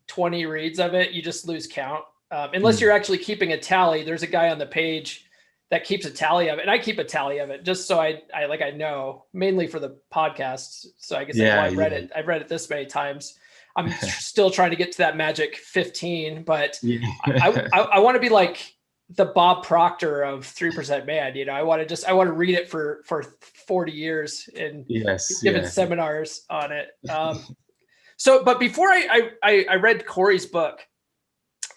Speaker 1: 20 reads of it, you just lose count. Unless you're
Speaker 2: mm,
Speaker 1: actually keeping a tally. There's a guy on the page that keeps a tally of it, and I keep a tally of it just so I know, mainly for the podcasts. So I can say, well,
Speaker 2: yeah,
Speaker 1: I've read
Speaker 2: yeah,
Speaker 1: it. I've read it this many times. I'm still trying to get to that magic 15, but I
Speaker 2: yeah.
Speaker 1: I, I want to be like the Bob Proctor of 3% Man. I want to read it for 40 years and
Speaker 2: Yes,
Speaker 1: given
Speaker 2: yeah.
Speaker 1: seminars on it. But before I read Corey's book,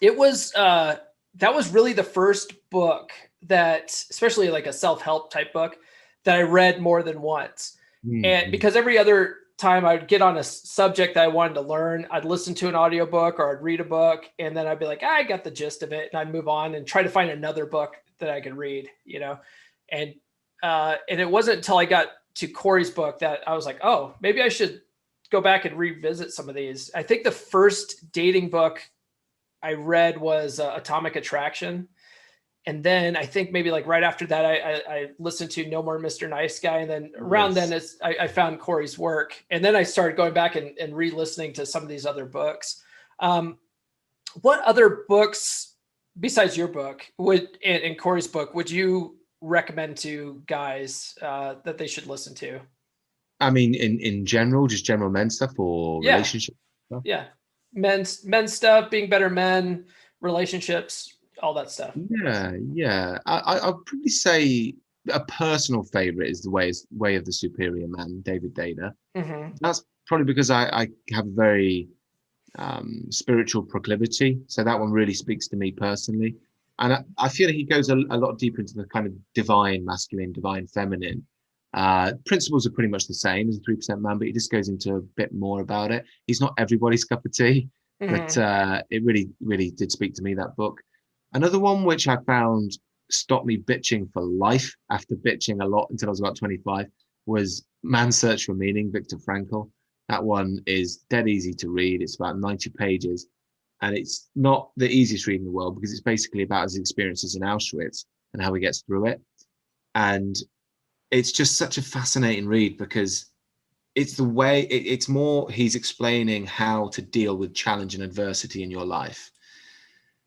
Speaker 1: it was that was really the first book that, especially like a self-help type book, that I read more than once. And
Speaker 2: Mm-hmm.
Speaker 1: because every other time I'd get on a subject that I wanted to learn, I'd listen to an audiobook or I'd read a book, and then I'd be like, I got the gist of it, and I'd move on and try to find another book that I could read. And and it wasn't until I got to Corey's book that I was like, oh, maybe I should go back and revisit some of these. I think the first dating book I read was Atomic Attraction. And then I think maybe like right after that, I listened to No More Mr. Nice Guy. And then around then
Speaker 2: Yes.
Speaker 1: I found Corey's work. And then I started going back and re-listening to some of these other books. Um, what other books besides your book and Corey's book would you recommend to guys that they should listen to?
Speaker 2: I mean, in general, just general men stuff or
Speaker 1: Yeah.
Speaker 2: relationship stuff.
Speaker 1: Yeah. Men's stuff, being better men, relationships, all that stuff.
Speaker 2: Yeah, yeah. I'd probably say a personal favorite is the Way of the Superior Man, David Dana.
Speaker 1: Mm-hmm.
Speaker 2: That's probably because I have a very spiritual proclivity. So that one really speaks to me personally. And I feel like he goes a lot deeper into the kind of divine masculine, divine feminine. Principles are pretty much the same as a 3% Man, but he just goes into a bit more about it. He's not everybody's cup of tea, but
Speaker 1: Mm-hmm.
Speaker 2: it really, really did speak to me, that book. Another one which I found stopped me bitching for life after bitching a lot until I was about 25 was Man's Search for Meaning, Viktor Frankl. That one is dead easy to read. It's about 90 pages, and it's not the easiest read in the world because it's basically about his experiences in Auschwitz and how he gets through it. And it's just such a fascinating read because it's the way it's more he's explaining how to deal with challenge and adversity in your life.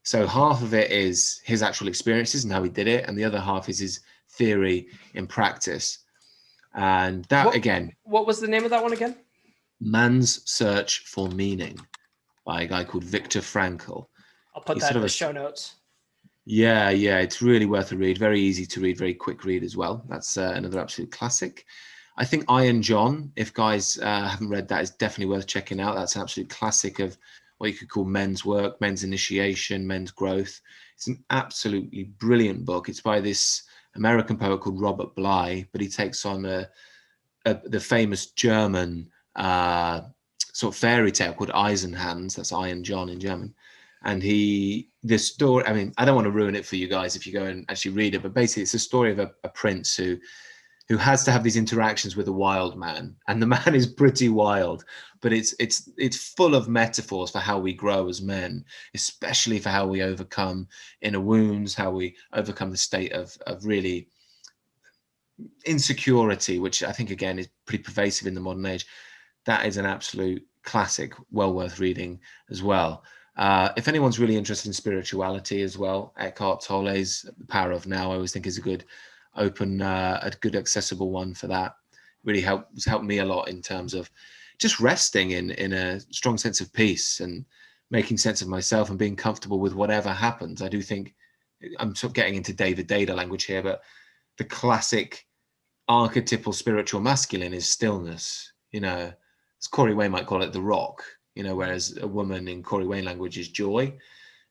Speaker 2: So half of it is his actual experiences and how he did it, and the other half is his theory in practice. And that
Speaker 1: What
Speaker 2: again,
Speaker 1: what was the name of that one again?
Speaker 2: Man's Search for Meaning by a guy called Viktor Frankl.
Speaker 1: I'll put
Speaker 2: He's
Speaker 1: that
Speaker 2: sort
Speaker 1: in
Speaker 2: of
Speaker 1: the
Speaker 2: a
Speaker 1: show notes.
Speaker 2: yeah, yeah. It's really worth a read. Very easy to read. Very quick read as well. That's another absolute classic. I think Iron John, if guys haven't read that, is definitely worth checking out. That's an absolute classic of what you could call men's work, men's initiation, men's growth. It's an absolutely brilliant book. It's by this American poet called Robert Bly, but he takes on the famous German sort of fairy tale called Eisenhands. That's Iron John in German. And the story, I mean, I don't want to ruin it for you guys if you go and actually read it, but basically it's a story of a prince who who has to have these interactions with a wild man, and the man is pretty wild, but it's full of metaphors for how we grow as men, especially for how we overcome inner wounds, how we overcome the state of really insecurity, which I think again is pretty pervasive in the modern age. That is an absolute classic, well worth reading as well. If anyone's really interested in spirituality as well, Eckhart Tolle's The Power of Now, I always think is a good a good accessible one for that. Really helped me a lot in terms of just resting in a strong sense of peace and making sense of myself and being comfortable with whatever happens. I do think I'm sort of getting into David Data language here, but the classic archetypal spiritual masculine is stillness. As Corey Wayne might call it, the rock. Whereas a woman in Corey Wayne language is joy,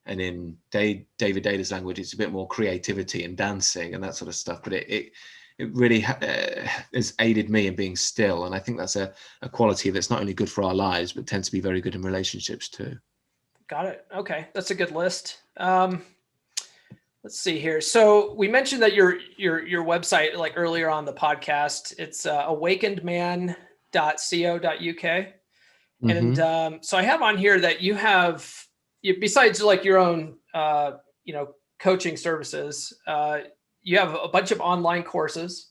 Speaker 2: and in David Data's language, it's a bit more creativity and dancing and that sort of stuff. But it really has aided me in being still, and I think that's a quality that's not only good for our lives, but tends to be very good in relationships too.
Speaker 1: Got it. Okay, that's a good list. Let's see here. So we mentioned that your website, like earlier on the podcast, it's awakenedman.co.uk. And so I have on here that you have, besides like your own, coaching services, you have a bunch of online courses.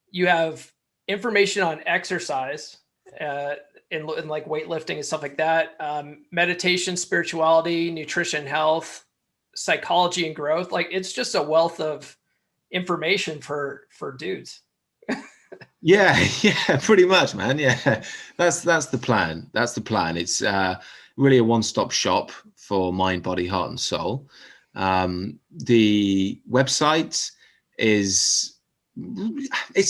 Speaker 1: You have information on exercise, and like weightlifting and stuff like that, meditation, spirituality, nutrition, health, psychology, and growth. Like, it's just a wealth of information for dudes.
Speaker 2: Yeah, pretty much, man. Yeah, that's the plan. That's the plan. It's really a one-stop shop for mind, body, heart, and soul. The website it's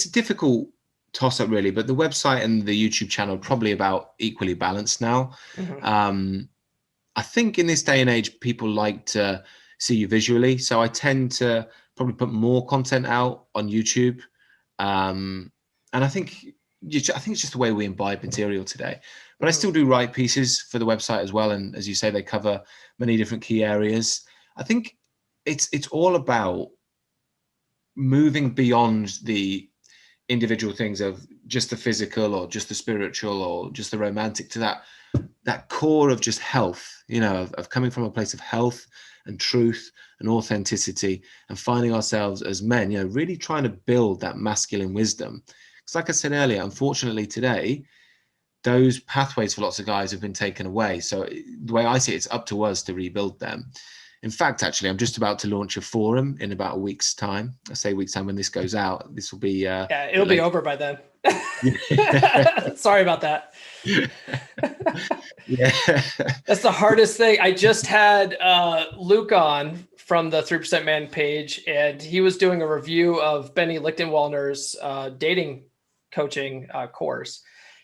Speaker 2: a difficult toss-up, really, but the website and the YouTube channel are probably about equally balanced now. I think in this day and age, people like to see you visually, so I tend to probably put more content out on YouTube. And I think it's just the way we imbibe material today. But I still do write pieces for the website as well. And as you say, they cover many different key areas. I think it's all about moving beyond the individual things of just the physical or just the spiritual or just the romantic to that core of just health, of coming from a place of health and truth and authenticity and finding ourselves as men, really trying to build that masculine wisdom. Because like I said earlier, unfortunately today, those pathways for lots of guys have been taken away. So the way I see it, it's up to us to rebuild them. In fact, actually, I'm just about to launch a forum in about a week's time. I say week's time when this goes out. This will be...
Speaker 1: it'll be over by then. Sorry about that.
Speaker 2: Yeah.
Speaker 1: That's the hardest thing. I just had Luke on from the 3% Man page, and he was doing a review of Benny Lichtenwalner's dating coaching course.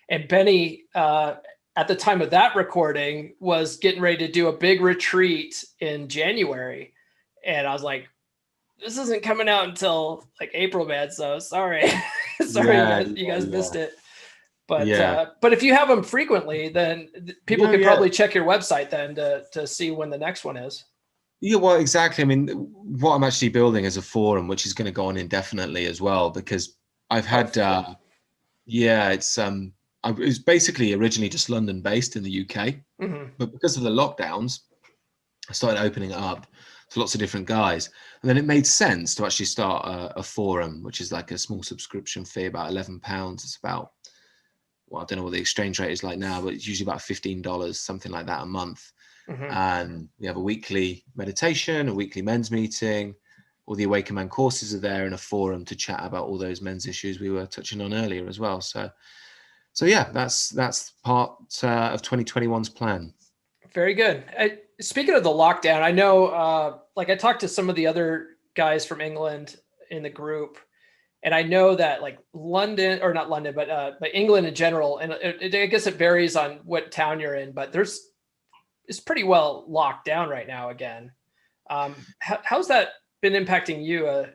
Speaker 1: And Benny, at the time of that recording, was getting ready to do a big retreat in January. And I was like, this isn't coming out until like April, man. So sorry. You guys missed it. But but if you have them frequently, then people could probably check your website then to see when the next one is.
Speaker 2: Yeah, well, exactly. I mean, what I'm actually building is a forum, which is going to go on indefinitely as well, because I've had, it was basically originally just London based in the UK, but because of the lockdowns, I started opening it up to lots of different guys. And then it made sense to actually start a forum, which is like a small subscription fee, about £11. It's about, well, I don't know what the exchange rate is like now, but it's usually about $15, something like that a month. And we have a weekly meditation, a weekly men's meeting. All the Awaken Man courses are there, and a forum to chat about all those men's issues we were touching on earlier as well. So yeah, that's part of 2021's plan.
Speaker 1: Very good. Speaking of the lockdown, I know, like I talked to some of the other guys from England in the group, and I know that like London, or not London, but England in general, and I guess it varies on what town you're in, but it's pretty well locked down right now again. How's that been impacting you on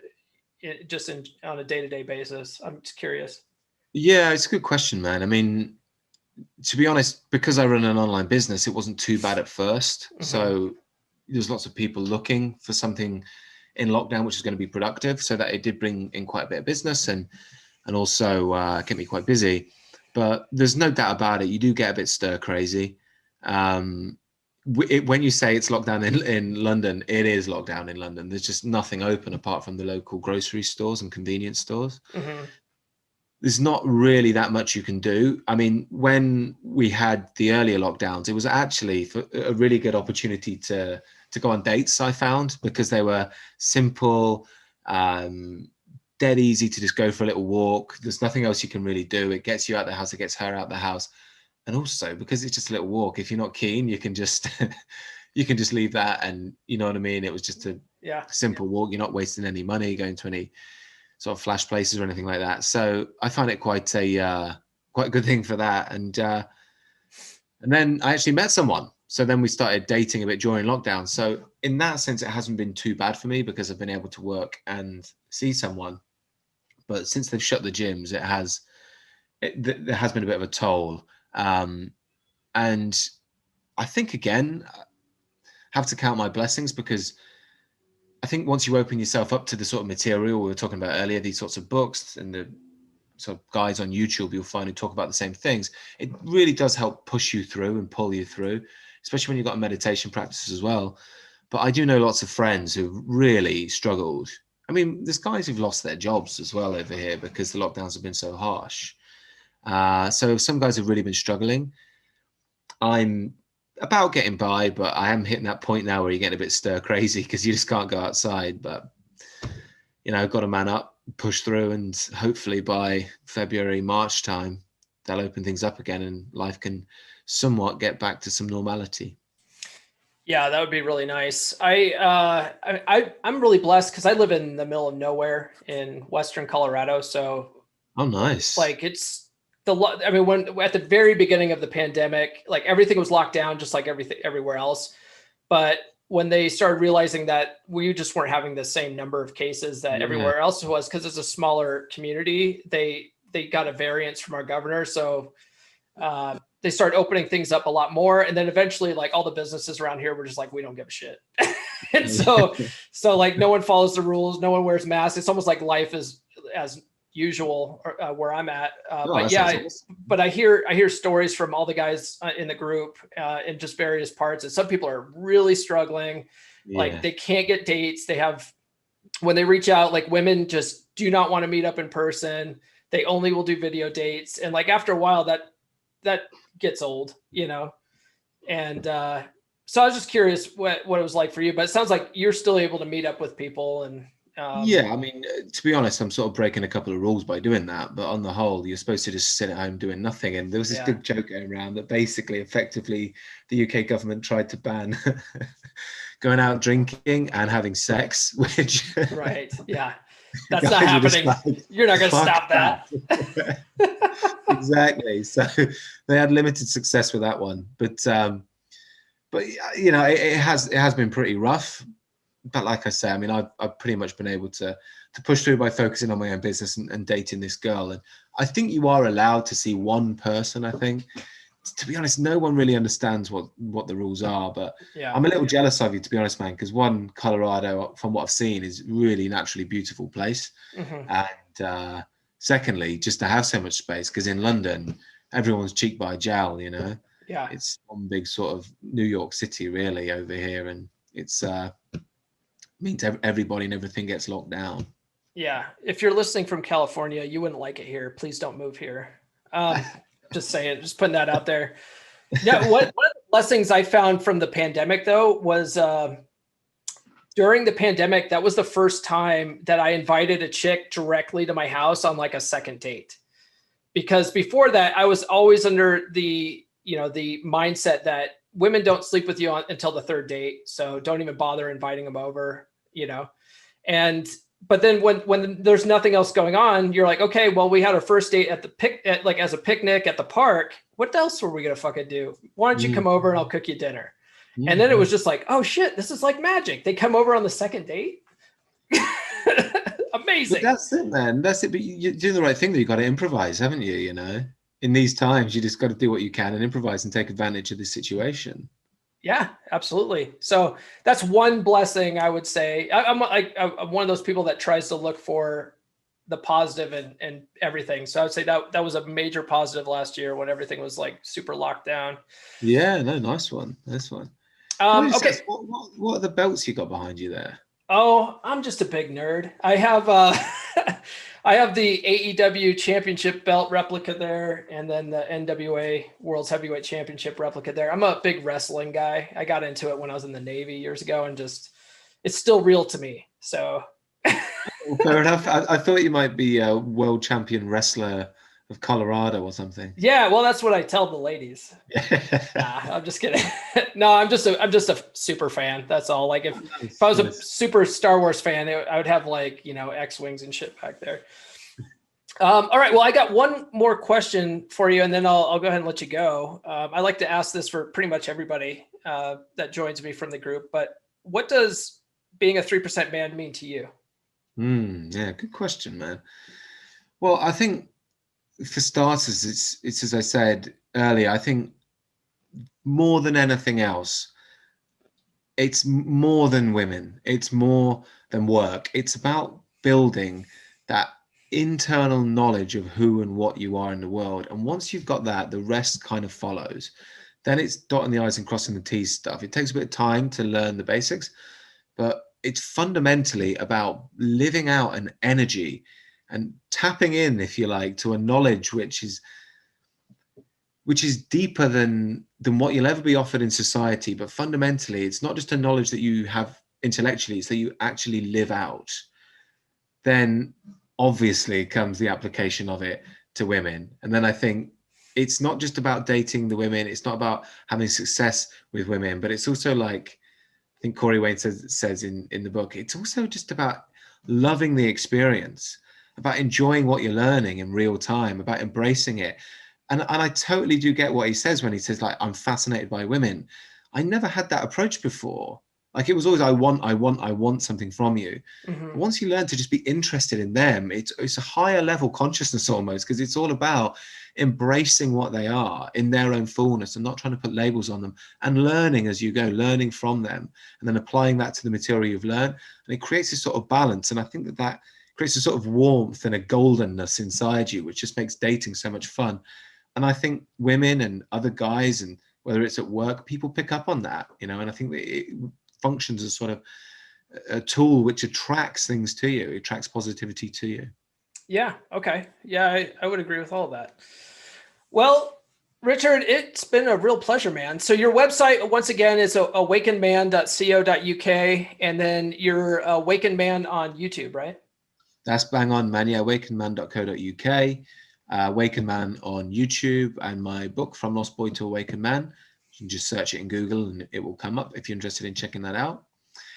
Speaker 1: a day-to-day basis? I'm just curious.
Speaker 2: Yeah, it's a good question, man. I mean, to be honest, because I run an online business, it wasn't too bad at first. So there's lots of people looking for something in lockdown, which is going to be productive. So that it did bring in quite a bit of business. And and also kept me quite busy. But there's no doubt about it. You do get a bit stir crazy. When you say it's lockdown in London, it is lockdown in London. There's just nothing open apart from the local grocery stores and convenience stores.
Speaker 1: Mm-hmm.
Speaker 2: There's not really that much you can do. I mean, when we had the earlier lockdowns, it was actually a really good opportunity to go on dates, I found, because they were simple, dead easy to just go for a little walk. There's nothing else you can really do. It gets you out the house, it gets her out the house. And also because it's just a little walk, if you're not keen, you can just you can just leave that, and you know what I mean? It was just a simple walk. You're not wasting any money going to any sort of flash places or anything like that. So I find it quite a good thing for that. And then I actually met someone. So then we started dating a bit during lockdown. So in that sense, it hasn't been too bad for me because I've been able to work and see someone. But since they've shut the gyms, there has been a bit of a toll. And I think, again, I have to count my blessings, because I think once you open yourself up to the sort of material we were talking about earlier, these sorts of books and the sort of guys on YouTube you'll find who talk about the same things, it really does help push you through and pull you through, especially when you've got a meditation practice as well. But I do know lots of friends who've really struggled. I mean, there's guys who've lost their jobs as well over here because the lockdowns have been so harsh. So some guys have really been struggling. I'm about getting by, but I am hitting that point now where you're getting a bit stir crazy because you just can't go outside. But, you know, got to man up, push through, and hopefully by February, March time, they'll open things up again and life can somewhat get back to some normality.
Speaker 1: Yeah, that would be really nice. I'm really blessed because I live in the middle of nowhere in Western Colorado. So,
Speaker 2: oh, nice.
Speaker 1: Like when at the very beginning of the pandemic, like everything was locked down, just like everything everywhere else. But when they started realizing that we just weren't having the same number of cases that everywhere else was, because it's a smaller community, they got a variance from our governor. So they started opening things up a lot more. And then eventually, like all the businesses around here were just like, we don't give a shit. And so like no one follows the rules. No one wears masks. It's almost like life is as usual where I'm at. But yeah, awesome. But I hear stories from all the guys in the group in just various parts. And some people are really struggling. Yeah. Like they can't get dates. They have, when they reach out, like women just do not want to meet up in person. They only will do video dates. And like after a while that gets old, you know? And so I was just curious what it was like for you, but it sounds like you're still able to meet up with people. And
Speaker 2: yeah, I mean, to be honest, I'm sort of breaking a couple of rules by doing that. But on the whole, you're supposed to just sit at home doing nothing. And there was this big joke going around that basically, effectively, the UK government tried to ban going out drinking and having sex, which...
Speaker 1: Right, yeah. That's not happening. Like, you're not going to stop that.
Speaker 2: Exactly. So they had limited success with that one. But you know, it has been pretty rough. But like I say, I mean, I've pretty much been able to push through by focusing on my own business and dating this girl. And I think you are allowed to see one person, I think. To be honest, no one really understands what the rules are. But yeah, I'm a little jealous of you, to be honest, man, because one, Colorado, from what I've seen, is really naturally beautiful place. Mm-hmm. And secondly, just to have so much space, because in London, everyone's cheek by jowl, you know?
Speaker 1: Yeah.
Speaker 2: It's one big sort of New York City, really, over here. And it's... means everybody and everything gets locked down.
Speaker 1: Yeah. If you're listening from California, you wouldn't like it here. Please don't move here. Just saying, just putting that out there. Yeah. One of the blessings I found from the pandemic, though, was during the pandemic, that was the first time that I invited a chick directly to my house on like a second date. Because before that, I was always under the mindset that women don't sleep with you until the third date. So don't even bother inviting them over, you know? But then when there's nothing else going on, you're like, okay, well, we had our first date at as a picnic at the park. What else were we going to fucking do? Why don't you come over and I'll cook you dinner? Mm-hmm. And then it was just like, oh shit, this is like magic. They come over on the second date. Amazing.
Speaker 2: But that's it, man. That's it. But you're doing the right thing. That you got to improvise, haven't you? You know, in these times, you just got to do what you can and improvise and take advantage of the situation.
Speaker 1: Yeah, absolutely. So that's one blessing I would say. I'm one of those people that tries to look for the positive and everything. So I would say that was a major positive last year when everything was like super locked down.
Speaker 2: Yeah, no, nice one.
Speaker 1: Okay.
Speaker 2: What are the belts you got behind you there?
Speaker 1: Oh, I'm just a big nerd. I have I have the AEW Championship belt replica there, and then the NWA World's Heavyweight Championship replica there. I'm a big wrestling guy. I got into it when I was in the Navy years ago, and just it's still real to me. So
Speaker 2: Fair enough. I thought you might be a world champion wrestler of Colorado or something.
Speaker 1: Yeah, well, that's what I tell the ladies. Nah, I'm just kidding. No, I'm just a super fan. That's all. Like if I was a super Star Wars fan, I would have like, X-Wings and shit back there. All right. Well, I got one more question for you, and then I'll go ahead and let you go. I like to ask this for pretty much everybody that joins me from the group, but what does being a 3% man mean to you?
Speaker 2: Yeah, good question, man. Well, I think for starters, it's as I said earlier, I think more than anything else, it's more than women. It's more than work. It's about building that internal knowledge of who and what you are in the world. And once you've got that, the rest kind of follows. Then it's dotting the I's and crossing the T's stuff. It takes a bit of time to learn the basics, but it's fundamentally about living out an energy and tapping in, if you like, to a knowledge which is deeper than what you'll ever be offered in society. But fundamentally, it's not just a knowledge that you have intellectually, it's that you actually live out. Then obviously comes the application of it to women. And then I think it's not just about dating the women, it's not about having success with women, but it's also like, I think Corey Wayne says in the book, it's also just about loving the experience, about enjoying what you're learning in real time, about embracing it. And I totally do get what he says when he says, like, I'm fascinated by women. I never had that approach before. Like, it was always, I want something from you.
Speaker 1: Mm-hmm.
Speaker 2: Once you learn to just be interested in them, it's a higher level consciousness almost, because it's all about embracing what they are in their own fullness and not trying to put labels on them, and learning as you go, learning from them, and then applying that to the material you've learned. And it creates this sort of balance. And I think that creates a sort of warmth and a goldenness inside you, which just makes dating so much fun. And I think women and other guys, and whether it's at work, people pick up on that, and I think that it functions as sort of a tool which attracts things to you, it attracts positivity to you.
Speaker 1: Yeah. Okay. Yeah, I would agree with all of that. Well, Richard, it's been a real pleasure, man. So your website, once again, is awakenman.co.uk, and then you're Awaken Man on YouTube, right?
Speaker 2: That's bang on, man. Yeah, awakenman.co.uk, Awaken Man on YouTube, and my book, From Lost Boy to Awaken Man. You can just search it in Google and it will come up if you're interested in checking that out.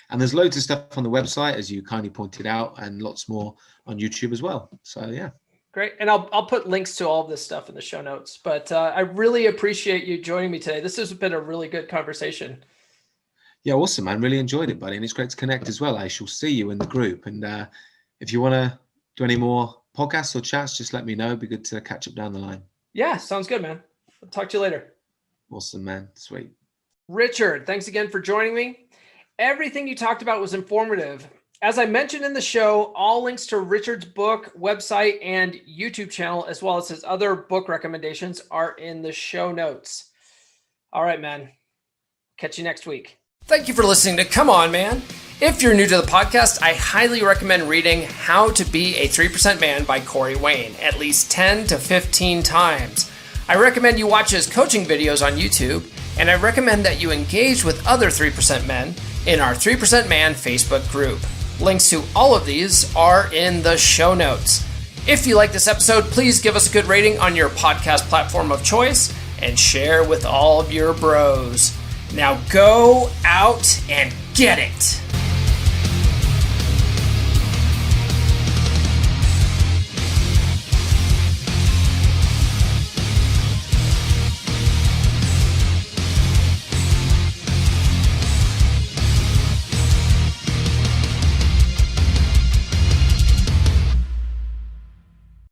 Speaker 2: And there's loads of stuff on the website, as you kindly pointed out, and lots more on YouTube as well. So, yeah.
Speaker 1: Great. And I'll put links to all of this stuff in the show notes. But I really appreciate you joining me today. This has been a really good conversation.
Speaker 2: Yeah, awesome, man. Really enjoyed it, buddy. And it's great to connect as well. I shall see you in the group. And if you want to do any more podcasts or chats, just let me know. It'd be good to catch up down the line.
Speaker 1: Yeah, sounds good, man. I'll talk to you later.
Speaker 2: Awesome, man. Sweet.
Speaker 1: Richard, thanks again for joining me. Everything you talked about was informative. As I mentioned in the show, all links to Richard's book, website, and YouTube channel, as well as his other book recommendations, are in the show notes. All right, man. Catch you next week. Thank you for listening to Come On, Man. If you're new to the podcast, I highly recommend reading How to Be a 3% Man by Corey Wayne at least 10 to 15 times. I recommend you watch his coaching videos on YouTube, and I recommend that you engage with other 3% men in our 3% Man Facebook group. Links to all of these are in the show notes. If you like this episode, please give us a good rating on your podcast platform of choice and share with all of your bros. Now go out and get it.